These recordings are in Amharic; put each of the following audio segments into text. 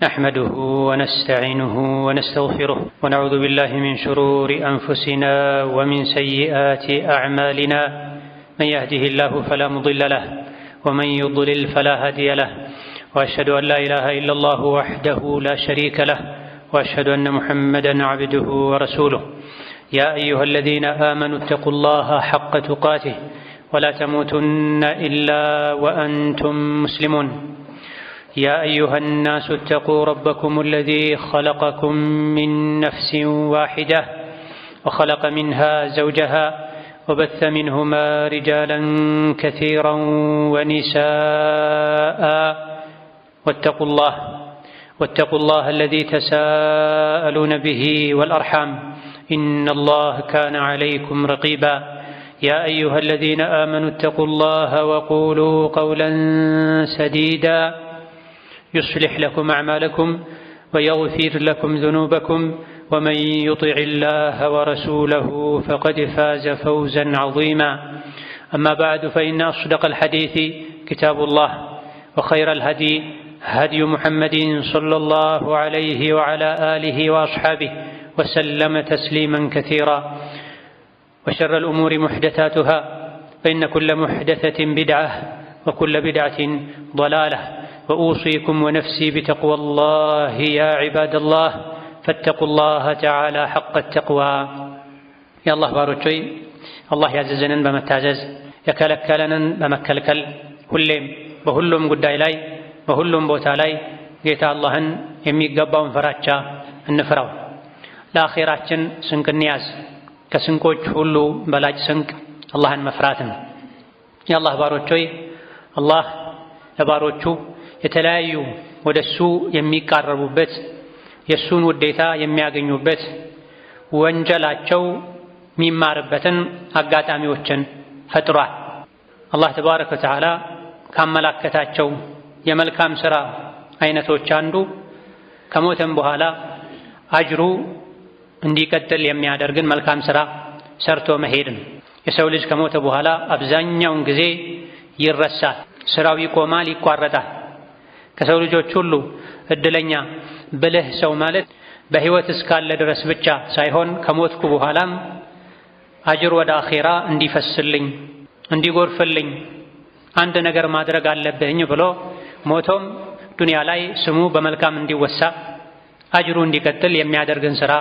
نحمده ونستعينه ونستغفره ونعوذ بالله من شرور أنفسنا ومن سيئات أعمالنا. من يهده الله فلا مضل له ومن يضلل فلا هادي له، وأشهد أن لا إله إلا الله وحده لا شريك له، وأشهد أن محمدا عبده ورسوله. يا أيها الذين آمنوا اتقوا الله حق تقاته ولا تموتن إلا وأنتم مسلمون. يا أيها الناس اتقوا ربكم الذي خلقكم من نفس واحدة وخلق منها زوجها وبث منهما رجالا كثيرا ونساء. واتقوا الله الذي تساءلون به والأرحام إن الله كان عليكم رقيبا. يا أيها الذين آمنوا اتقوا الله وقولوا قولا سديدا يصلح لكم أعمالكم ويغفر لكم ذنوبكم، ومن يطع الله ورسوله فقد فاز فوزا عظيما. أما بعد، فإن أصدق الحديث كتاب الله، وخير الهدي هدي محمد صلى الله عليه وعلى آله وأصحابه وسلم تسليما كثيرا. وشر الأمور محدثاتها، فإن كل محدثة بدعة وكل بدعة ضلالة. وأوصيكم ونفسي بتقوى الله يا عباد الله، فاتقوا الله تعالى حق التقوى. يا الله باروچوي الله ያዘዘንን በመታዘዝ የከለከለንን በመከልከል ሁሌም በሁሉም ጉዳይ ላይ በሁሉም ቦታ ላይ ጌታ አላህን የሚገባውን ፍራቻ እንፍራው። ለአኺራችን ስንቅ እንያዝ። ከስንቆች ሁሉ በላጭ ስንቅ አላህን መፍራት ነው። የአላህ ባሮቾይ አላህ ለባሮቹ የተለያዩ ወደሱ የሚቃረቡበት የሱን ውዴታ የሚያገኙበት ወንጀላቸው የሚማርበትን አጋጣሚዎችን ፈጥሯል። አላህ ተባረከ ወተዓላ ካመላከታቸው የመልካም ሥራ አይነቶች አንዱ ከሞተም በኋላ አጅሩ እንዲቀጥል የሚያደርግን መልካም ሥራ ሰርቶ መሄድ ነው። የሰው ልጅ ከሞተ በኋላ አብዛኛውን ጊዜ ይረሳል፣ ስራው ይቆማል፣ ይቋረጣል። ከሰው ልጆች ሁሉ እድለኛ ብልህ ሰው ማለት በሕይወት እስካለ ድረስ ብቻ ሳይሆን ከሞትኩ በኋላም አጅር ወደ አኼራ እንዲፈስልኝ እንዲጎርፍልኝ አንድ ነገር ማድረግ አለብኝ ብሎ ሞቶም ዱንያ ላይ ስሙ በመልካም እንዲወሳ አጅሩ እንዲቀጥል የሚያደርግን ሥራ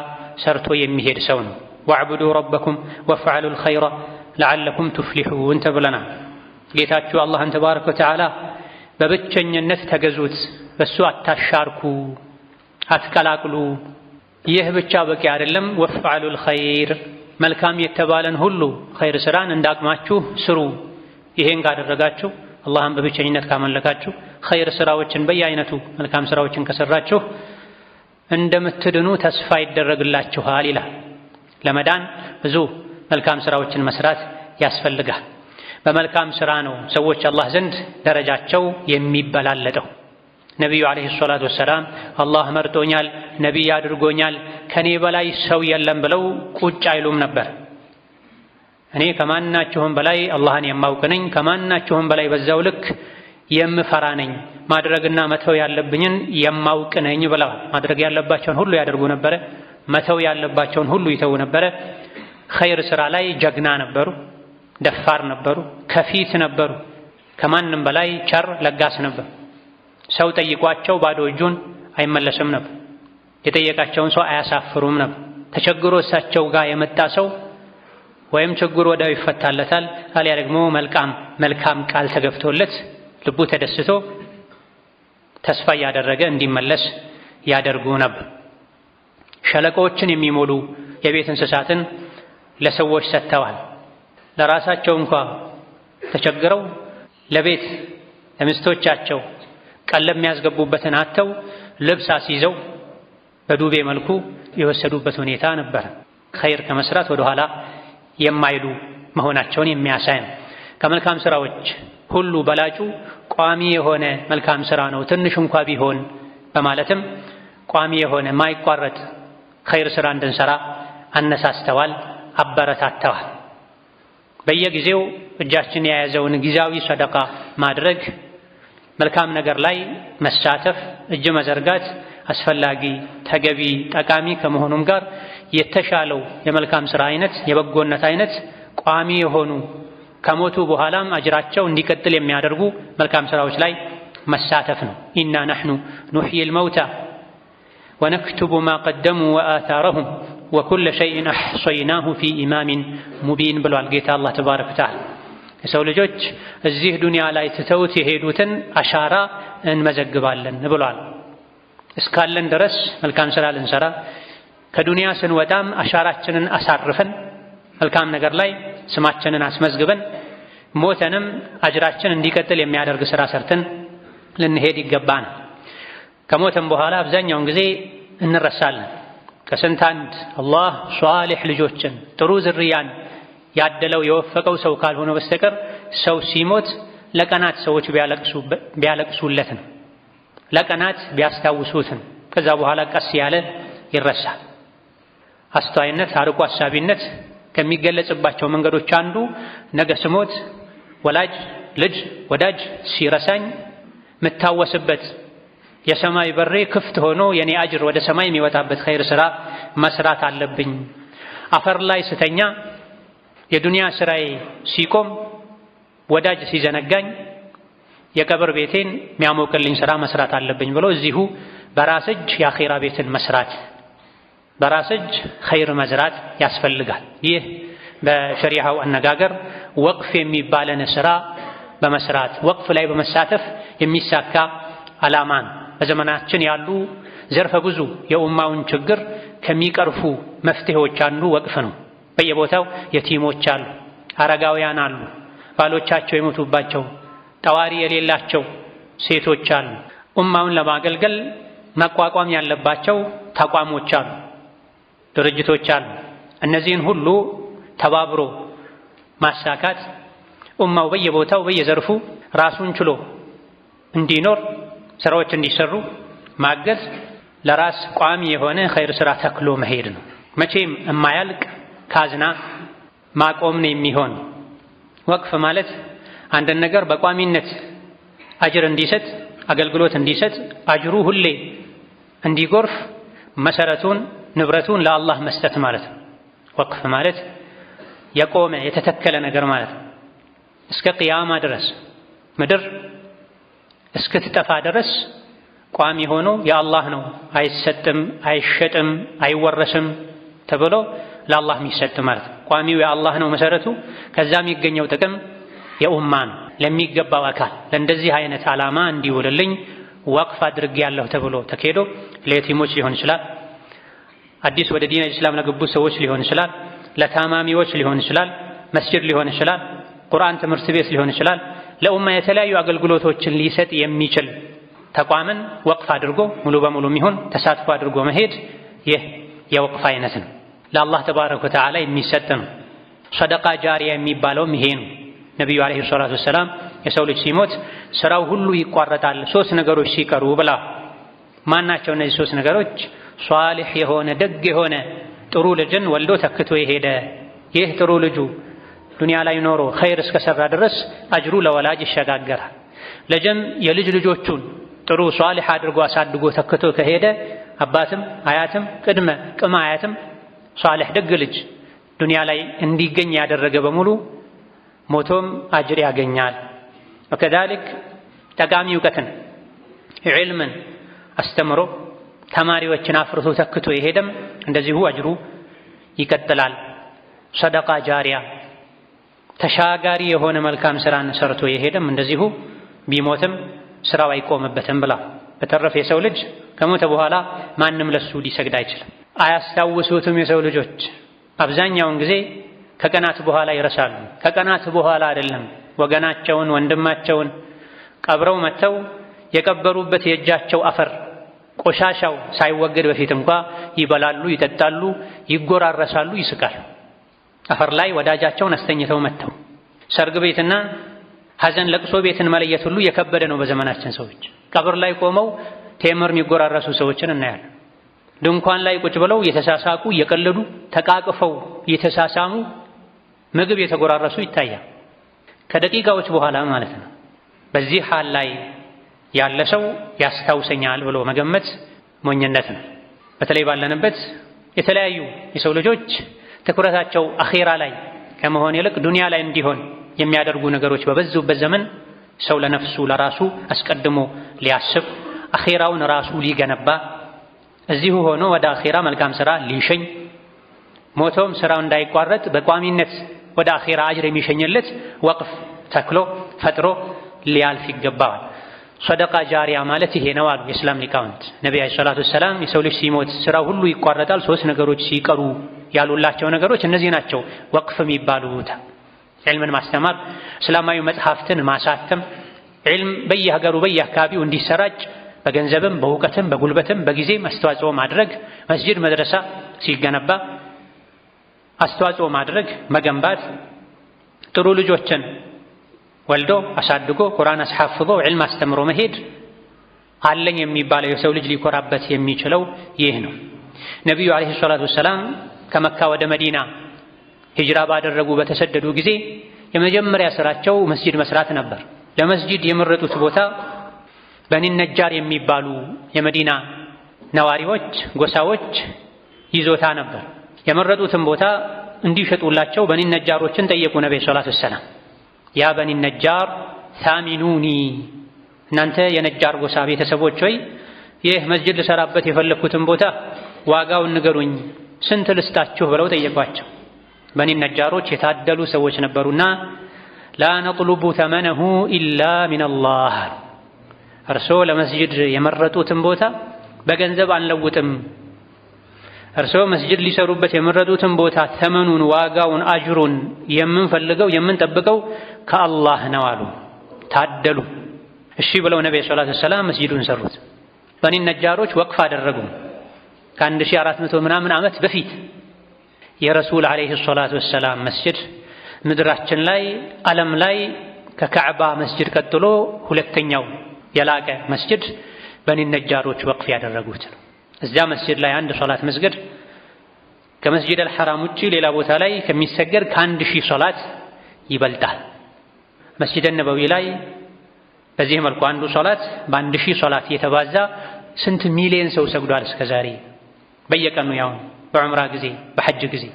ሰርቶ የሚሄድ ሰው ነው። ወዕቡዱ ረበኩም ወፍዐሉል ኸይረ ለዐለኩም ቱፍሊሑን ተብለናል። ጌታችሁ አላህን ተባረከ ወተዓላ በብቸኝነት ተገዙት፣ በሱ አታሻርኩ፣ አትቀላቅሉ። ይህ ብቻ በቂ አይደለም። ወፍዐሉል ኸይር መልካም የተባለን ሁሉ ኸይር ስራን እንዳቅማችሁ ስሩ። ይሄን ካደረጋችሁ አላህን በብቸኝነት ካመለካችሁ ኸይር ስራዎችን በየአይነቱ መልካም ስራዎችን ከሰራችሁ እንደምትድኑ ተስፋ ይደረግላችኋል ይላል። ለመዳን ብዙ መልካም ስራዎችን መስራት ያስፈልጋል። በመልካም ስራ ነው ሰዎች አላህ ዘንድ ደረጃቸው የሚበላለጠው። ነቢዩ ዓለይሂ ሰላቱ ወሰላም አላህ መርጦኛል፣ ነቢይ አድርጎኛል፣ ከኔ በላይ ሰው የለም ብለው ቁጭ አይሉም ነበር። እኔ ከማናችሁም በላይ አላህን የማውቅ ነኝ፣ ከማናችሁም በላይ በዛው ልክ የምፈራ ነኝ፣ ማድረግና መተው ያለብኝን የማውቅ ነኝ ብለዋል። ማድረግ ያለባቸውን ሁሉ ያደርጉ ነበረ፣ መተው ያለባቸውን ሁሉ ይተው ነበረ። ኸይር ስራ ላይ ጀግና ነበሩ፣ ደፋር ነበሩ፣ ከፊት ነበሩ። ከማንም በላይ ቸር ለጋስ ነበር። ሰው ጠይቋቸው ባዶ እጁን አይመለስም ነበር። የጠየቃቸውን ሰው አያሳፍሩም ነበር። ተቸግሮ እሳቸው ጋር የመጣ ሰው ወይም ችግሩ ወዲያው ይፈታለታል፣ አሊያ ደግሞ መልካም ቃል ተገብቶለት ልቡ ተደስቶ ተስፋ እያደረገ እንዲመለስ ያደርጉ ነበር። ሸለቆችን የሚሞሉ የቤት እንስሳትን ለሰዎች ሰጥተዋል። ለራሳቸው እንኳ ተቸግረው ለቤት ለሚስቶቻቸው ቀለም የሚያስገቡበትን አጥተው ልብስ አስይዘው በዱቤ መልኩ የወሰዱበት ሁኔታ ነበር። ኸይር ከመስራት ወደ ኋላ የማይሉ መሆናቸውን የሚያሳይ ነው። ከመልካም ስራዎች ሁሉ በላጩ ቋሚ የሆነ መልካም ስራ ነው፣ ትንሽ እንኳ ቢሆን በማለትም ቋሚ የሆነ ማይቋረጥ ኸይር ስራ እንድንሰራ አነሳስተዋል፣ አበረታተዋል። በየጊዜው እጃችን የያዘውን ጊዜያዊ ሰደቃ ማድረግ መልካም ነገር ላይ መሳተፍ እጅ መዘርጋት አስፈላጊ ተገቢ ጠቃሚ ከመሆኑም ጋር የተሻለው የመልካም ሥራ አይነት የበጎነት አይነት ቋሚ የሆኑ ከሞቱ በኋላም አጅራቸው እንዲቀጥል የሚያደርጉ መልካም ሥራዎች ላይ መሳተፍ ነው። ኢና ነሕኑ ኑሕይል መውታ ወነክቱቡ ማ ቀደሙ ወአታረሁም ወኩለ ሸይእን አሕሰይናሁ ፊ ኢማሚን ሙቢን ብሏል ጌታ አላህ ተባረከ ወተዓላ። የሰው ልጆች እዚህ ዱንያ ላይ ትተውት የሄዱትን አሻራ እንመዘግባለን ብሏል። እስካለን ድረስ መልካም ሥራ ልንሰራ ከዱንያ ስንወጣም አሻራችንን አሳርፈን መልካም ነገር ላይ ስማችንን አስመዝግበን ሞተንም አጅራችን እንዲቀጥል የሚያደርግ ሥራ ሰርተን ልንሄድ ይገባናል። ከሞተም በኋላ አብዛኛውን ጊዜ እንረሳለን። ከስንት አንድ አላህ ሷሊሕ ልጆችን ጥሩ ዝርያን ያደለው የወፈቀው ሰው ካልሆነ በስተቀር ሰው ሲሞት ለቀናት ሰዎች ቢያለቅሱለት ነው፣ ለቀናት ቢያስታውሱት ነው። ከዛ በኋላ ቀስ ያለ ይረሳል። አስተዋይነት፣ አርቆ አሳቢነት ከሚገለጽባቸው መንገዶች አንዱ ነገ ስሞት ወላጅ፣ ልጅ፣ ወዳጅ ሲረሳኝ ምታወስበት የሰማይ በሬ ክፍት ሆኖ የኔ አጅር ወደ ሰማይ የሚወጣበት ኸይር ሥራ መስራት አለብኝ። አፈር ላይ ስተኛ የዱንያ ሥራዬ ሲቆም ወዳጅ ሲዘነጋኝ የቀብር ቤቴን የሚያሞቅልኝ ሥራ መስራት አለብኝ ብሎ እዚሁ በራስ እጅ የአኼራ ቤትን መስራት በራስ እጅ ኸይር መዝራት ያስፈልጋል። ይህ በሸሪዓው አነጋገር ወቅፍ የሚባለን ሥራ በመስራት ወቅፍ ላይ በመሳተፍ የሚሳካ ዓላማን በዘመናችን ያሉ ዘርፈ ብዙ የኡማውን ችግር ከሚቀርፉ መፍትሄዎች አንዱ ወቅፍ ነው። በየቦታው የቲሞች አሉ፣ አረጋውያን አሉ፣ ባሎቻቸው የሞቱባቸው ጠዋሪ የሌላቸው ሴቶች አሉ። ኡማውን ለማገልገል መቋቋም ያለባቸው ተቋሞች አሉ፣ ድርጅቶች አሉ። እነዚህን ሁሉ ተባብሮ ማሳካት ኡማው በየቦታው በየዘርፉ ራሱን ችሎ እንዲኖር ስራዎች እንዲሰሩ ማገዝ ለራስ ቋሚ የሆነ ኸይር ሥራ ተክሎ መሄድ ነው። መቼም የማያልቅ ካዝና ማቆም ነው የሚሆን። ወቅፍ ማለት አንድን ነገር በቋሚነት አጅር እንዲሰጥ አገልግሎት እንዲሰጥ አጅሩ ሁሌ እንዲጎርፍ መሰረቱን ንብረቱን ለአላህ መስጠት ማለት ነው። ወቅፍ ማለት የቆመ የተተከለ ነገር ማለት ነው። እስከ ቅያማ ድረስ ምድር እስክትጠፋ ድረስ ቋሚ ሆኖ የአላህ ነው፣ አይሰጥም፣ አይሸጥም፣ አይወረስም ተብሎ ለአላህ የሚሰጥ ማለት ነው። ቋሚው የአላህ ነው መሰረቱ። ከዛ የሚገኘው ጥቅም የኡማ ነው። ለሚገባው አካል ለእንደዚህ አይነት ዓላማ እንዲውልልኝ ወቅፍ አድርጌያለሁ ተብሎ ተኬዶ ለየቲሞች ሊሆን ይችላል፣ አዲስ ወደ ዲን ኢስላም ለገቡ ሰዎች ሊሆን ይችላል፣ ለታማሚዎች ሊሆን ይችላል፣ መስጂድ ሊሆን ይችላል፣ ቁርአን ትምህርት ቤት ሊሆን ይችላል። ለኡማ የተለያዩ አገልግሎቶችን ሊሰጥ የሚችል ተቋምን ወቅፍ አድርጎ ሙሉ በሙሉ የሚሆን ተሳትፎ አድርጎ መሄድ ይህ የወቅፍ አይነት ነው። ለአላህ ተባረከ ወተዓላ የሚሰጥ ነው። ሰደቃ ጃሪያ የሚባለውም ይሄ ነው። ነቢዩ ዓለይሂ ሰላቱ ወሰላም የሰው ልጅ ሲሞት ስራው ሁሉ ይቋረጣል ሶስት ነገሮች ሲቀሩ ብላ። ማናቸው እነዚህ ሶስት ነገሮች? ሷሊህ የሆነ ደግ የሆነ ጥሩ ልጅን ወልዶ ተክቶ የሄደ ይህ ጥሩ ልጁ ዱንያ ላይ ኖሮ ኸይር እስከሰራ ድረስ አጅሩ ለወላጅ ይሸጋገራል። ልጅም የልጅ ልጆቹን ጥሩ ሷሊህ አድርጎ አሳድጎ ተክቶ ከሄደ አባትም አያትም ቅድመ አያትም ሷሊህ ደግ ልጅ ዱንያ ላይ እንዲገኝ ያደረገ በሙሉ ሞቶም አጅር ያገኛል። ወከዛሊክ ጠቃሚ እውቀትን ዒልምን አስተምሮ ተማሪዎችን አፍርቶ ተክቶ የሄደም እንደዚሁ አጅሩ ይቀጥላል። ሰደቃ ጃሪያ ተሻጋሪ የሆነ መልካም ስራን ሰርቶ የሄደም እንደዚሁ ቢሞትም ስራው አይቆምበትም ብላ። በተረፈ የሰው ልጅ ከሞተ በኋላ ማንም ለሱ ሊሰግድ አይችልም። አያስታውሱትም። የሰው ልጆች አብዛኛውን ጊዜ ከቀናት በኋላ ይረሳሉ። ከቀናት በኋላ አይደለም ወገናቸውን ወንድማቸውን ቀብረው መተው የቀበሩበት የእጃቸው አፈር ቆሻሻው ሳይወገድ በፊት እንኳ ይበላሉ፣ ይጠጣሉ፣ ይጎራረሳሉ፣ ይስቃሉ። አፈር ላይ ወዳጃቸውን አስተኝተው መተው ሰርግ ቤትና ሐዘን ለቅሶ ቤትን መለየት ሁሉ የከበደ ነው በዘመናችን ሰዎች። ቀብር ላይ ቆመው ቴምር የሚጎራረሱ ሰዎችን እናያለን። ድንኳን ላይ ቁጭ ብለው የተሳሳቁ እየቀለዱ ተቃቅፈው እየተሳሳሙ ምግብ የተጎራረሱ ይታያል። ከደቂቃዎች በኋላ ማለት ነው። በዚህ ሐል ላይ ያለ ሰው ያስታውሰኛል ብሎ መገመት ሞኝነት ነው። በተለይ ባለንበት የተለያዩ የሰው ልጆች ትኩረታቸው አኺራ ላይ ከመሆን ይልቅ ዱንያ ላይ እንዲሆን የሚያደርጉ ነገሮች በበዙበት ዘመን ሰው ለነፍሱ ለራሱ አስቀድሞ ሊያስብ አኺራውን ራሱ ሊገነባ እዚሁ ሆኖ ወደ አኺራ መልካም ሥራ ሊሸኝ ሞቶም ሥራው እንዳይቋረጥ በቋሚነት ወደ አኺራ አጅር የሚሸኝለት ወቅፍ ተክሎ ፈጥሮ ሊያልፍ ይገባዋል። ሰደቃ ጃሪያ ማለት ይሄ ነው አሉ የእስላም ሊቃውንት። ነቢ ዓለይሂ ሰላቱ ወሰላም የሰው ልጅ ሲሞት ሥራው ሁሉ ይቋረጣል፣ 3 ነገሮች ሲቀሩ ያሉላቸው ነገሮች እነዚህ ናቸው ወቅፍ የሚባሉት። ዒልምን ማስተማር፣ እስላማዊ መጽሐፍትን ማሳተም፣ ዒልም በየሀገሩ በየአካባቢው እንዲሰራጭ በገንዘብም በእውቀትም በጉልበትም በጊዜም አስተዋጽኦ ማድረግ፣ መስጂድ መድረሳ ሲገነባ አስተዋጽኦ ማድረግ መገንባት፣ ጥሩ ልጆችን ወልዶ አሳድጎ ቁርአን አስሐፍዞ ዒልም አስተምሮ መሄድ አለኝ የሚባለው የሰው ልጅ ሊኮራበት የሚችለው ይህ ነው። ነቢዩ ዓለይሂ ሰላቱ ወሰላም ከመካ ወደ መዲና ሂጅራ ባደረጉ በተሰደዱ ጊዜ የመጀመሪያ ስራቸው መስጂድ መስራት ነበር። ለመስጂድ የመረጡት ቦታ በኒ ነጃር የሚባሉ የመዲና ነዋሪዎች ጎሳዎች ይዞታ ነበር። የመረጡትን ቦታ እንዲሸጡላቸው በኒ ነጃሮችን ጠየቁ ነብዩ ሰለላሁ ዐለይሂ ወሰለም። ያ በኒ ነጃር ሳሚኑኒ፣ እናንተ የነጃር ጎሳ ቤተሰቦች ሆይ ይህ መስጂድ ልሰራበት የፈለኩትን ቦታ ዋጋውን ንገሩኝ፣ ስንት ልስጣችሁ ብለው ጠየቋቸው። በኒ ነጃሮች የታደሉ ሰዎች ነበሩና ላ ነጥሉቡ ተመነሁ ኢላ ሚነላህ፣ እርስዎ ለመስጂድ የመረጡትን ቦታ በገንዘብ አንለውጥም፣ እርስዎ መስጂድ ሊሰሩበት የመረጡትን ቦታ ተመኑን፣ ዋጋውን፣ አጅሩን የምንፈልገው የምንጠብቀው ከአላህ ነው አሉ። ታደሉ። እሺ ብለው ነብዩ ሰለላሁ ዐለይሂ ወሰለም መስጂዱን ሰሩት። በኒ ነጃሮች ወቅፍ አደረጉ። ከ1400 ምናምን ዓመት በፊት የረሱል ዐለይሂ ሰላቱ ወሰላም መስጂድ ምድራችን ላይ ዓለም ላይ ከካዕባ መስጂድ ቀጥሎ ሁለተኛው የላቀ መስጂድ በኒ ነጃሮች ወቅፍ ያደረጉት ነው። እዚያ መስጂድ ላይ አንድ ሶላት መስገድ ከመስጂድ አልሐራም ውጪ ሌላ ቦታ ላይ ከሚሰገድ ከ1000 ሶላት ይበልጣል። መስጂድ ነበዊ ላይ በዚህ መልኩ አንዱ ሶላት በ1000 ሶላት የተባዛ ስንት ሚሊዮን ሰው ሰግዷል እስከዛሬ በየቀኑ ያው በዑምራ ጊዜ በሐጅ ጊዜ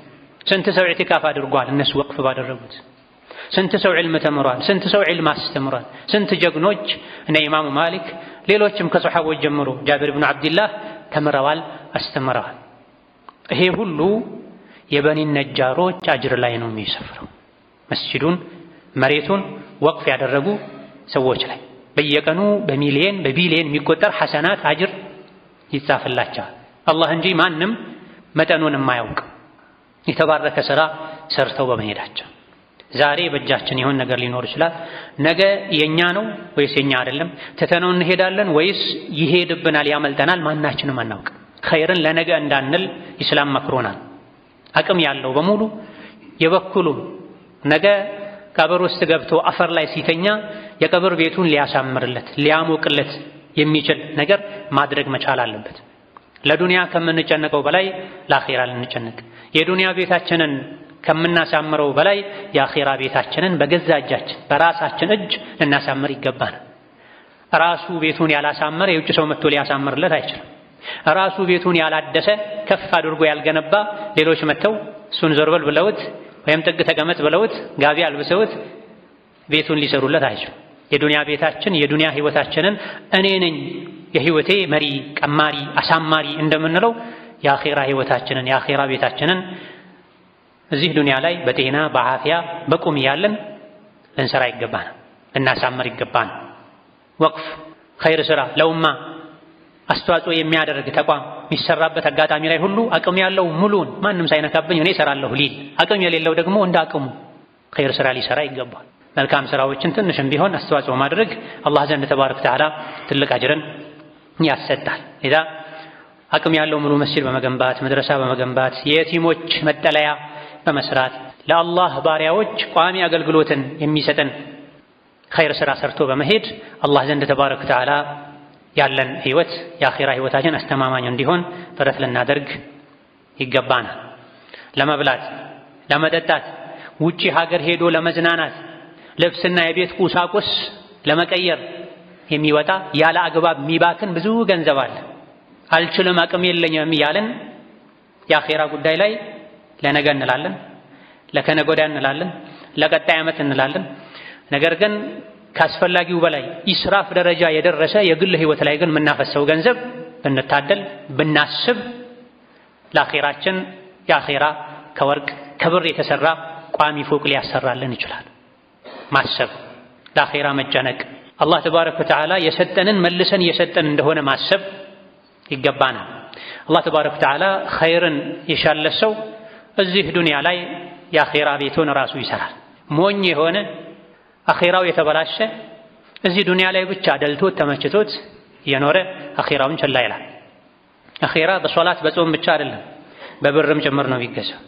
ስንት ሰው ኢዕቲካፍ አድርጓል እነሱ ወቅፍ ባደረጉት። ስንት ሰው ዒልም ተምሯል፣ ስንት ሰው ዒልም አስተምሯል። ስንት ጀግኖች እነ ኢማሙ ማሊክ ሌሎችም ከሰሐቦች ጀምሮ ጃቢር ብኑ አብድላህ ተምረዋል፣ አስተምረዋል። ይሄ ሁሉ የበኒ ነጃሮች አጅር ላይ ነው የሚሰፍረው። መስጂዱን መሬቱን ወቅፍ ያደረጉ ሰዎች ላይ በየቀኑ በሚሊየን በቢሊየን የሚቆጠር ሐሰናት አጅር ይጻፍላቸዋል። አላህ እንጂ ማንም መጠኑን የማያውቅ የተባረከ ሥራ ሰርተው በመሄዳቸው። ዛሬ በእጃችን የሆነ ነገር ሊኖር ይችላል። ነገ የኛ ነው ወይስ የኛ አይደለም? ትተነው እንሄዳለን ወይስ ይሄድብናል፣ ያመልጠናል? ማናችንም አናውቅ። ኸይርን ለነገ እንዳንል ኢስላም መክሮናል። አቅም ያለው በሙሉ የበኩሉ ነገ ቀብር ውስጥ ገብቶ አፈር ላይ ሲተኛ የቀብር ቤቱን ሊያሳምርለት ሊያሞቅለት የሚችል ነገር ማድረግ መቻል አለበት። ለዱንያ ከምንጨነቀው በላይ ለአኺራ ልንጨነቅ፣ የዱንያ ቤታችንን ከምናሳምረው በላይ የአኺራ ቤታችንን በገዛ እጃችን በራሳችን እጅ ልናሳምር ይገባናል። ራሱ ቤቱን ያላሳመረ የውጭ ሰው መጥቶ ሊያሳምርለት አይችልም። ራሱ ቤቱን ያላደሰ ከፍ አድርጎ ያልገነባ ሌሎች መጥተው እሱን ዞርበል ብለውት ወይም ጥግ ተቀመጥ ብለውት ጋቢ አልብሰውት ቤቱን ሊሰሩለት አይችልም። የዱንያ ቤታችን የዱንያ ህይወታችንን እኔ ነኝ የህይወቴ መሪ ቀማሪ አሳማሪ እንደምንለው የአኺራ ህይወታችንን የአኺራ ቤታችንን እዚህ ዱንያ ላይ በጤና በአፊያ በቁም ያለን ልንሰራ ይገባናል፣ ልናሳምር ይገባናል። ወቅፍ ኸይር ስራ ለኡማ አስተዋጽኦ የሚያደርግ ተቋም የሚሰራበት አጋጣሚ ላይ ሁሉ አቅም ያለው ሙሉን ማንም ሳይነካብኝ እኔ እሰራለሁ ሊል፣ አቅም የሌለው ደግሞ እንደ አቅሙ ኸይር ስራ ሊሰራ ይገባል። መልካም ስራዎችን ትንሽም ቢሆን አስተዋጽኦ ማድረግ አላህ ዘንድ ተባረከ ወተዓላ ትልቅ አጅርን ያሰጣል። ኢዛ አቅም ያለው ሙሉ መስጂድ በመገንባት መድረሳ በመገንባት የየቲሞች መጠለያ በመስራት ለአላህ ባሪያዎች ቋሚ አገልግሎትን የሚሰጥን ኸይር ስራ ሰርቶ በመሄድ አላህ ዘንድ ተባረከ ወተዓላ ያለን ህይወት የአኺራ ህይወታችን አስተማማኝ እንዲሆን ጥረት ልናደርግ ይገባናል። ለመብላት ለመጠጣት ውጪ ሀገር ሄዶ ለመዝናናት ልብስና የቤት ቁሳቁስ ለመቀየር የሚወጣ ያለ አግባብ የሚባክን ብዙ ገንዘብ አለ። አልችልም አቅም የለኝም እያልን የአኼራ ጉዳይ ላይ ለነገ እንላለን፣ ለከነገ ወዲያ እንላለን፣ ለቀጣይ ዓመት እንላለን። ነገር ግን ካስፈላጊው በላይ ኢስራፍ ደረጃ የደረሰ የግል ህይወት ላይ ግን የምናፈሰው ገንዘብ ብንታደል ብናስብ ለአኼራችን የአኼራ ከወርቅ ከብር የተሰራ ቋሚ ፎቅ ሊያሰራልን ይችላል። ማሰብ፣ ለአኼራ መጨነቅ፣ አላህ ተባረከ ወተዓላ የሰጠንን መልሰን የሰጠን እንደሆነ ማሰብ ይገባናል። አላህ ተባረከ ወተዓላ ኸይርን የሻለት ሰው እዚህ ዱንያ ላይ የአኼራ ቤቱን ራሱ ይሰራል። ሞኝ የሆነ አኼራው የተበላሸ እዚህ ዱንያ ላይ ብቻ ደልቶት ተመችቶት የኖረ አኼራውን ቸላ ይላል። አኼራ በሶላት በጾም ብቻ አይደለም፣ በብርም ጭምር ነው የሚገዛው።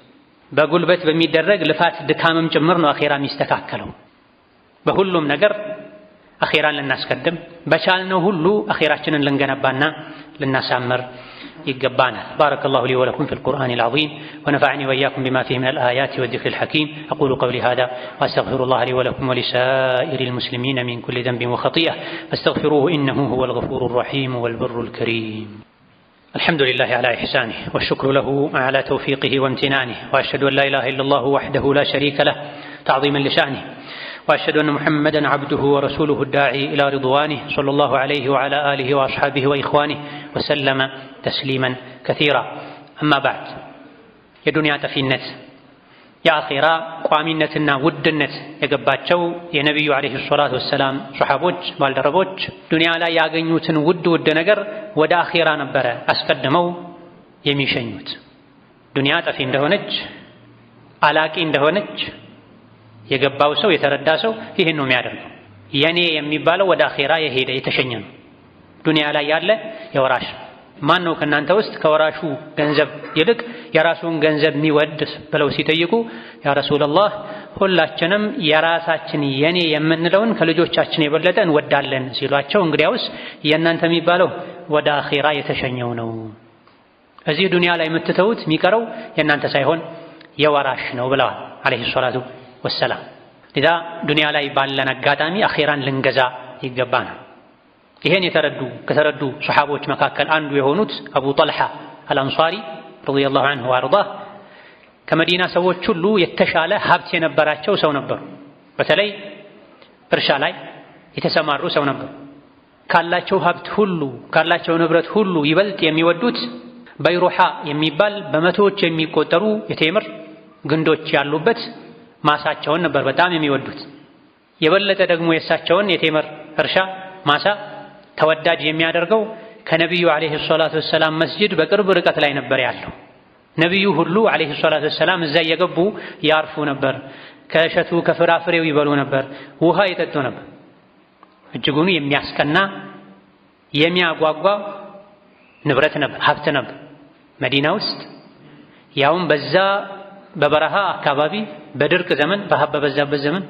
በጉልበት በሚደረግ ልፋት ድካምም ጭምር ነው አኼራ የሚስተካከለው። በሁሉም ነገር አኼራን ልናስቀድም በቻልነው ሁሉ አኼራችንን ልንገነባና ልናሳምር يقبانا بارك الله لي ولكم في القرآن العظيم ونفعني وإياكم بما فيه من الآيات والذكر الحكيم أقول قولي هذا وأستغفر الله لي ولكم ولسائر المسلمين من كل ذنب وخطيئة فاستغفروه إنه هو الغفور الرحيم والبر الكريم. الحمد لله على إحسانه والشكر له على توفيقه وامتنانه وأشهد أن لا إله إلا الله وحده لا شريك له تعظيما لشأنه وأشهد أن محمدًا عبده ورسوله الداعي إلى رضوانه صلى الله عليه وعلى آله وأصحابه وإخوانه وسلم تسليمًا كثيرا. أما بعد የዱንያ ጠፊነት የአኼራ ቋሚነትና ውድነት የገባቸው የነቢዩ ዓለይሂ ሰላቱ ወሰላም ሱሐቦች ባልደረቦች ዱንያ ላይ ያገኙትን ውድ ነገር ወደ አኼራ ነበረ አስቀድመው የሚሸኙት። ዱንያ ጠፊ እንደሆነች አላቂ እንደሆነች የገባው ሰው የተረዳ ሰው ይህን ነው የሚያደርገው። የኔ የሚባለው ወደ አኼራ የሄደ የተሸኘ ነው። ዱንያ ላይ ያለ የወራሽ ማን ነው ከእናንተ ውስጥ ከወራሹ ገንዘብ ይልቅ የራሱን ገንዘብ የሚወድ ብለው ሲጠይቁ ያ ረሱላህ ሁላችንም የራሳችን የኔ የምንለውን ከልጆቻችን የበለጠ እንወዳለን ሲሏቸው እንግዲያውስ የእናንተ የሚባለው ወደ አኼራ የተሸኘው ነው። እዚህ ዱንያ ላይ የምትተውት የሚቀረው የእናንተ ሳይሆን የወራሽ ነው ብለዋል ዓለይሂ ሰላቱ ወሰላም። ለዛ ዱንያ ላይ ባለን አጋጣሚ አኼራን ልንገዛ ይገባናል። ይሄን ከተረዱ ሱሐቦች መካከል አንዱ የሆኑት አቡ ጠልሃ አልአንሷሪ ረዲየላሁ ዐንሁ ወአርዳህ ከመዲና ሰዎች ሁሉ የተሻለ ሀብት የነበራቸው ሰው ነበሩ። በተለይ እርሻ ላይ የተሰማሩ ሰው ነበሩ። ካላቸው ሀብት ሁሉ ካላቸው ንብረት ሁሉ ይበልጥ የሚወዱት በይሩሃ የሚባል በመቶዎች የሚቆጠሩ የቴምር ግንዶች ያሉበት ማሳቸውን ነበር በጣም የሚወዱት። የበለጠ ደግሞ የእሳቸውን የቴምር እርሻ ማሳ ተወዳጅ የሚያደርገው ከነቢዩ ዓለይሂ ሰላቱ ወሰላም መስጂድ በቅርብ ርቀት ላይ ነበር ያለው። ነቢዩ ሁሉ ዓለይሂ ሰላቱ ወሰላም እዛ እየገቡ ያርፉ ነበር። ከእሸቱ ከፍራፍሬው ይበሉ ነበር፣ ውሃ ይጠጡ ነበር። እጅጉኑ የሚያስቀና የሚያጓጓ ንብረት ነበር፣ ሀብት ነበር። መዲና ውስጥ ያውም በዛ በበረሃ አካባቢ በድርቅ ዘመን ረሃብ በበዛበት ዘመን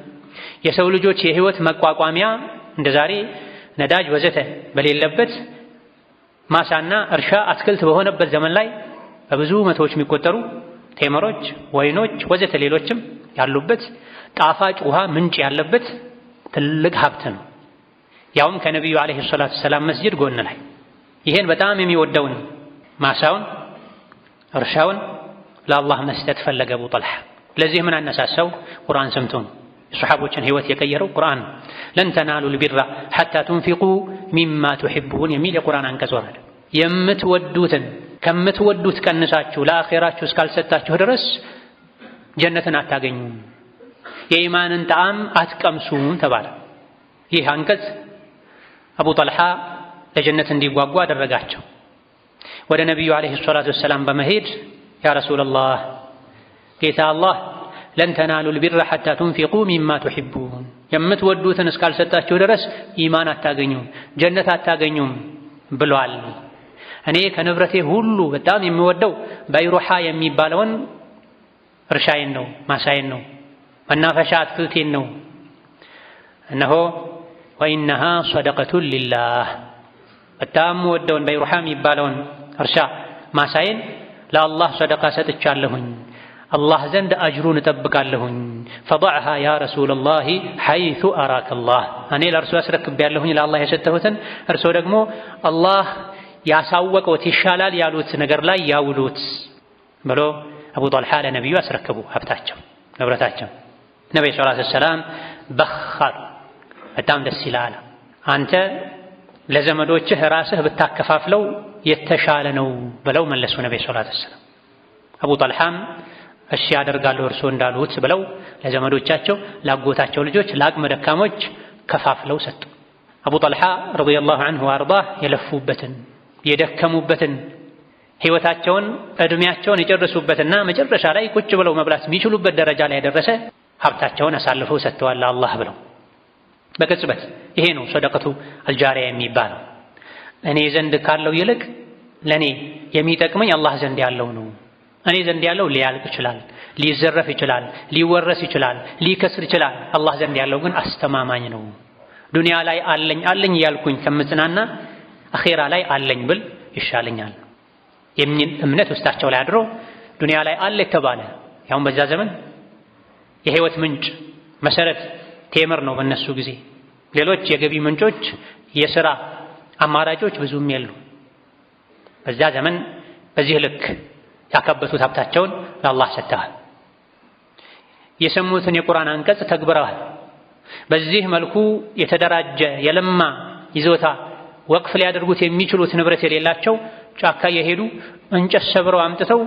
የሰው ልጆች የህይወት መቋቋሚያ እንደዛሬ ነዳጅ ወዘተ በሌለበት ማሳና እርሻ አትክልት በሆነበት ዘመን ላይ በብዙ መቶዎች የሚቆጠሩ ቴምሮች፣ ወይኖች ወዘተ ሌሎችም ያሉበት ጣፋጭ ውሃ ምንጭ ያለበት ትልቅ ሀብት ነው። ያውም ከነቢዩ ዓለይሂ ሰላቱ ወሰላም መስጂድ ጎን ላይ። ይሄን በጣም የሚወደውን ማሳውን እርሻውን ለአላህ መስጠት ፈለገ አቡ ጠልሃ። ለዚህ ምን አነሳሳው? ቁርአን ሰምቶ ነው። የሱሐቦችን ህይወት የቀየረው ቁርአን ነው። ለን ተናሉል ቢራ ሐታ ቱንፊቁ ሚማ ቱሒቡን የሚል የቁርአን አንቀጽ ወረደ። የምትወዱትን ከምትወዱት ቀንሳችሁ ለአኼራችሁ እስካልሰጣችሁ ድረስ ጀነትን አታገኙም፣ የኢማንን ጣዕም አትቀምሱም ተባለ። ይህ አንቀጽ አቡ ጠልሃ ለጀነት እንዲጓጓ አደረጋቸው። ወደ ነቢዩ ዓለይሂ ሰላቱ ወሰላም በመሄድ ያ ረሱላላህ ጌታ አላህ ለን ተናሉል ቢራ ሐታ ቱንፊቁ ሚማ ቱሒቡን የምትወዱትን እስካልሰጣችሁ ድረስ ኢማን አታገኙም፣ ጀነት አታገኙም ብሏል። እኔ ከንብረቴ ሁሉ በጣም የሚወደው በይሩሃ የሚባለውን እርሻዬን ነው፣ ማሳዬን ነው፣ መናፈሻ አትክልቴን ነው። እነሆ ወኢነሃ ሰደቀቱን ሊላህ በጣም ወደውን በይሩሃ የሚባለውን እርሻ ማሳዬን ለአላህ ሰደቃ ሰጥቻለሁኝ። አላህ ዘንድ አጅሩን እጠብቃለሁኝ። ፈضعها يا رسول الله حيث أراك الله እኔ ለእርሱ አስረክቤያለሁኝ ለአላህ የሰጠሁትን እርሶ ደግሞ አላህ ያሳወቀውት ይሻላል ያሉት ነገር ላይ ያውሉት ብሎ አቡ ጣልሓ ለነቢዩ አስረከቡ ሀብታቸው ንብረታቸው። ነብዩ ሰለላሁ ዐለይሂ ወሰለም በኻር በጣም ደስ ይላል፣ አንተ ለዘመዶችህ ራስህ ብታከፋፍለው የተሻለ ነው ብለው መለሱ ነብዩ ሰለላሁ ዐለይሂ ወሰለም። አቡ ጣልሓም እሺ ያደርጋለሁ እርሶ እንዳሉት ብለው ለዘመዶቻቸው ላጎታቸው ልጆች ለአቅመ ደካሞች ከፋፍለው ሰጡ። አቡ ጣልሓ ረዲየላሁ ዐንሁ ወአርዳህ የለፉበትን የደከሙበትን ህይወታቸውን እድሜያቸውን የጨረሱበትና መጨረሻ ላይ ቁጭ ብለው መብላት የሚችሉበት ደረጃ ላይ ያደረሰ ሀብታቸውን አሳልፈው ሰጥተዋል ለአላህ ብለው በቅጽበት። ይሄ ነው ሰደቀቱ አልጃሪያ የሚባለው። እኔ ዘንድ ካለው ይልቅ ለኔ የሚጠቅመኝ አላህ ዘንድ ያለው ነው። እኔ ዘንድ ያለው ሊያልቅ ይችላል፣ ሊዘረፍ ይችላል፣ ሊወረስ ይችላል፣ ሊከስር ይችላል። አላህ ዘንድ ያለው ግን አስተማማኝ ነው። ዱንያ ላይ አለኝ ያልኩኝ ከምጽናና አኺራ ላይ አለኝ ብል ይሻለኛል የሚል እምነት ውስጣቸው ላይ አድሮ ዱንያ ላይ አለ የተባለ ያውም በዛ ዘመን የህይወት ምንጭ መሰረት ቴምር ነው በእነሱ ጊዜ። ሌሎች የገቢ ምንጮች የሥራ አማራጮች ብዙም የሉ። በዛ ዘመን በዚህ ልክ ያካበቱት ሀብታቸውን ለአላህ ሰጥተዋል። የሰሙትን የቁርአን አንቀጽ ተግብረዋል። በዚህ መልኩ የተደራጀ የለማ ይዞታ ወቅፍ ሊያደርጉት የሚችሉት ንብረት የሌላቸው ጫካ የሄዱ እንጨት ሰብረው አምጥተው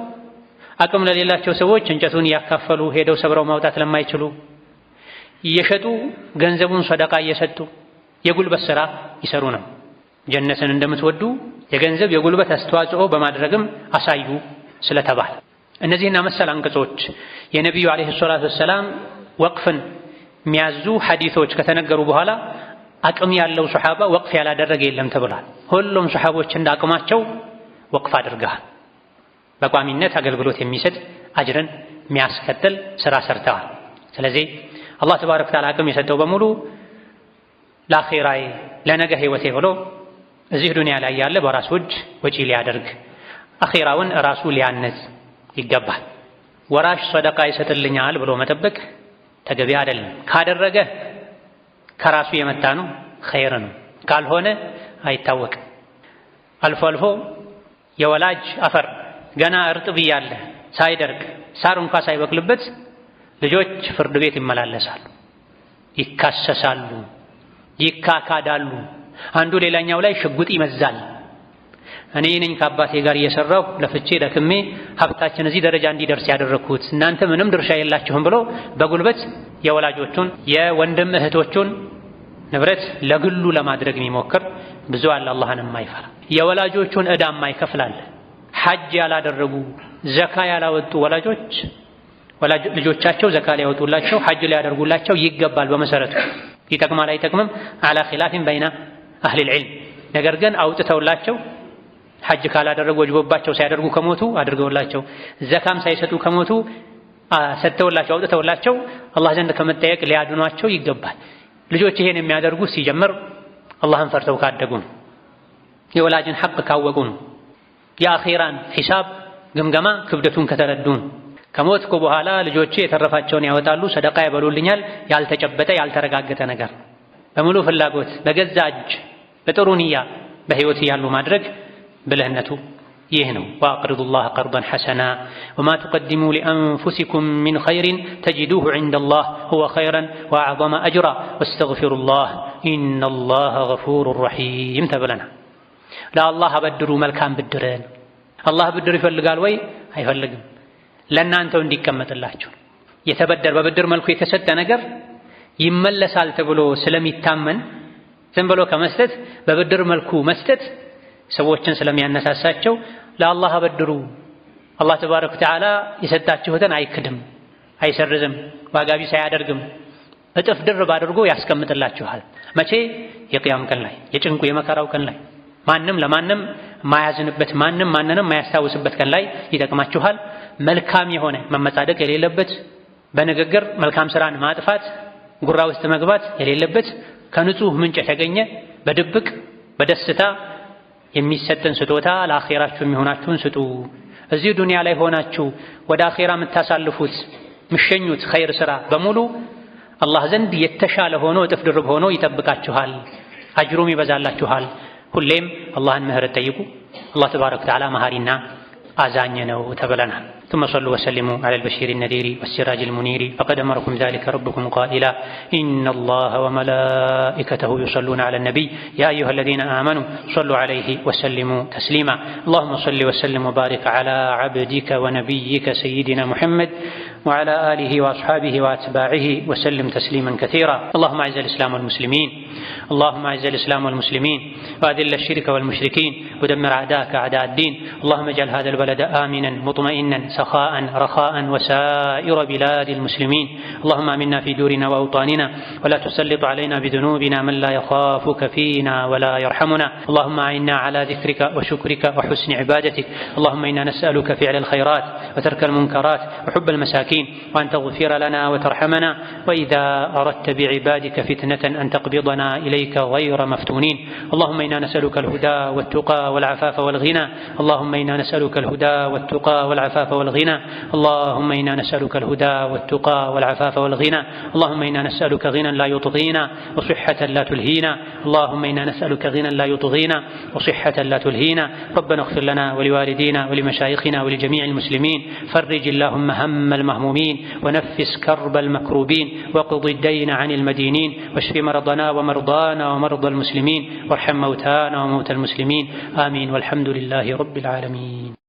አቅም ለሌላቸው ሰዎች እንጨቱን እያካፈሉ ሄደው ሰብረው ማውጣት ለማይችሉ እየሸጡ ገንዘቡን ሰደቃ እየሰጡ የጉልበት ሥራ ይሰሩ ነው። ጀነትን እንደምትወዱ የገንዘብ የጉልበት አስተዋጽኦ በማድረግም አሳዩ ስለተባለ እነዚህና መሰል አንቀጾች የነቢዩ ዓለይሂ ሰላቱ ወሰላም ወቅፍን የሚያዙ ሐዲሶች ከተነገሩ በኋላ አቅም ያለው ሱሐባ ወቅፍ ያላደረገ የለም ተብሏል። ሁሉም ሱሐቦች እንደ አቅማቸው ወቅፍ አድርገዋል። በቋሚነት አገልግሎት የሚሰጥ አጅርን የሚያስከትል ስራ ሰርተዋል። ስለዚህ አላህ ተባረከ ወተዓላ አቅም የሰጠው በሙሉ ለአኺራዬ ለነገ ህይወቴ ብሎ እዚህ ዱንያ ላይ ያለ በራሱ እጅ ወጪ ሊያደርግ አኺራውን ራሱ ሊያነጽ ይገባል። ወራሽ ሰደቃ ይሰጥልኛል ብሎ መጠበቅ ተገቢ አይደለም። ካደረገ ከራሱ የመጣ ነው፣ ኸይር ነው። ካልሆነ አይታወቅም። አልፎ አልፎ የወላጅ አፈር ገና እርጥብ እያለ ሳይደርቅ ሳር እንኳ ሳይበቅልበት ልጆች ፍርድ ቤት ይመላለሳሉ፣ ይካሰሳሉ፣ ይካካዳሉ። አንዱ ሌላኛው ላይ ሽጉጥ ይመዛል። እኔ ነኝ ከአባቴ ጋር እየሰራሁ ለፍቼ ደክሜ ሀብታችን እዚህ ደረጃ እንዲደርስ ያደረኩት እናንተ ምንም ድርሻ የላችሁም ብሎ በጉልበት የወላጆቹን የወንድም እህቶቹን ንብረት ለግሉ ለማድረግ የሚሞክር ብዙ አለ። አላህን የማይፈራ የወላጆቹን ዕዳ የማይከፍላል። ሐጅ ያላደረጉ ዘካ ያላወጡ ወላጆች ልጆቻቸው ዘካ ሊያወጡላቸው ሐጅ ሊያደርጉላቸው ይገባል። በመሰረቱ ይጠቅማል አይጠቅምም አላ ኺላፊን በይና አህሊል ዒልም። ነገር ግን አውጥተውላቸው ሐጅ ካላደረጉ ወጅቦባቸው ሳያደርጉ ከሞቱ አድርገውላቸው ዘካም ሳይሰጡ ከሞቱ ሰጥተውላቸው አውጥተውላቸው አላህ ዘንድ ከመጠየቅ ሊያድኗቸው ይገባል። ልጆች ይሄን የሚያደርጉ ሲጀምር አላህን ፈርተው ካደጉ ነው። የወላጅን ሐቅ ካወቁ ነው። የአኺራን ሒሳብ ግምገማ ክብደቱን ከተረዱ ነው። ከሞትኩ በኋላ ልጆቼ የተረፋቸውን ያወጣሉ፣ ሰደቃ ያበሉልኛል ያልተጨበጠ ያልተረጋገጠ ነገር በሙሉ ፍላጎት በገዛ እጅ በጥሩ ንያ በህይወት ያሉ ማድረግ ብልህነቱ ይህ ነው። ወአቅሪዱ ላህ ቀርደን ሐሰና ወማ ተቀድሙ ሊአንፉሲኩም ሚን ኸይሪን ተጅዱሁ ዒንደላህ ሁወ ኸይረን ወአዕዘመ አጅራ ወስተግፊሩላህ ኢነላህ ገፉሩን ረሒም ተብለናል። ለአላህ አበድሩ መልካም ብድርን። አላህ ብድር ይፈልጋል ወይ? አይፈልግም። ለእናንተው እንዲቀመጥላችሁ በብድር መልኩ የተሰጠ ነገር ይመለሳል ተብሎ ስለሚታመን ዝም ብሎ ከመስጠት በብድር መልኩ መስጠት ሰዎችን ስለሚያነሳሳቸው ለአላህ አበድሩ። አላህ ተባረከ ወተዓላ የሰጣችሁትን አይክድም፣ አይሰርዝም፣ ዋጋ ቢስ አያደርግም። እጥፍ ድርብ አድርጎ ያስቀምጥላችኋል። መቼ? የቅያም ቀን ላይ፣ የጭንቁ የመከራው ቀን ላይ፣ ማንም ለማንም ማያዝንበት፣ ማንም ማንንም ማያስታውስበት ቀን ላይ ይጠቅማችኋል። መልካም የሆነ መመጻደቅ የሌለበት፣ በንግግር መልካም ስራን ማጥፋት ጉራ ውስጥ መግባት የሌለበት፣ ከንጹህ ምንጭ የተገኘ በድብቅ በደስታ የሚሰጥን ስጦታ ለአኺራችሁ የሚሆናችሁን ስጡ። እዚህ ዱንያ ላይ ሆናችሁ ወደ አኺራ የምታሳልፉት ምሸኙት ኸይር ሥራ በሙሉ አላህ ዘንድ የተሻለ ሆኖ እጥፍ ድርብ ሆኖ ይጠብቃችኋል፣ አጅሩም ይበዛላችኋል። ሁሌም አላህን ምህረት ጠይቁ። አላህ ተባረከ ወተዓላ መሐሪና አዛኝ ነው ተብለናል። ثم صلوا وسلموا على البشير النذير والسراج المنير فقد أمركم ذلك ربكم قائلا إن الله وملائكته يصلون على النبي يا أيها الذين آمنوا صلوا عليه وسلموا تسليما. اللهم صل وسلم وبارك على عبدك ونبيك سيدنا محمد وعلى آله وأصحابه وأتباعه وسلم تسليما كثيرا. اللهم أعز الإسلام والمسلمين، اللهم أعز الإسلام والمسلمين وأذل الشرك والمشركين ودمر أعداءك أعداء الدين. اللهم اجعل هذا البلد آمنا مطمئنا سخاء رخاء وسائر بلاد المسلمين. اللهم آمنا في دورنا وأوطاننا ولا تسلط علينا بذنوبنا من لا يخافك فينا ولا يرحمنا. اللهم أعنا على ذكرك وشكرك وحسن عبادتك. اللهم إنا نسألك فعل الخيرات وترك المنكرات وحب المساكين وأن تغفر لنا وترحمنا، وإذا أردت بعبادك فتنة أن تقبضنا إليك غير مفتونين. اللهم إنا نسألك الهدى والتقى والعفاف والغنى. اللهم إنا نسألك الهدى والتقى والعفاف والغنى. اللهم إنا نسألك الهدى والتقى والعفاف والغنى. اللهم إنا نسألك غنى لا يطغينا وصحة لا تلهينا. اللهم إنا نسألك غنى لا يطغينا وصحة لا تلهينا. ربنا اغفر لنا ولوالدينا ولمشايخنا ولجميع المسلمين. فرج اللهم هم المهمومين ونفس كرب المكروبين وقض الدين عن المدينين واشف مرضنا ومرضانا ومرضى المسلمين وارحم موتانا وموتى المسلمين. آمين والحمد لله رب العالمين.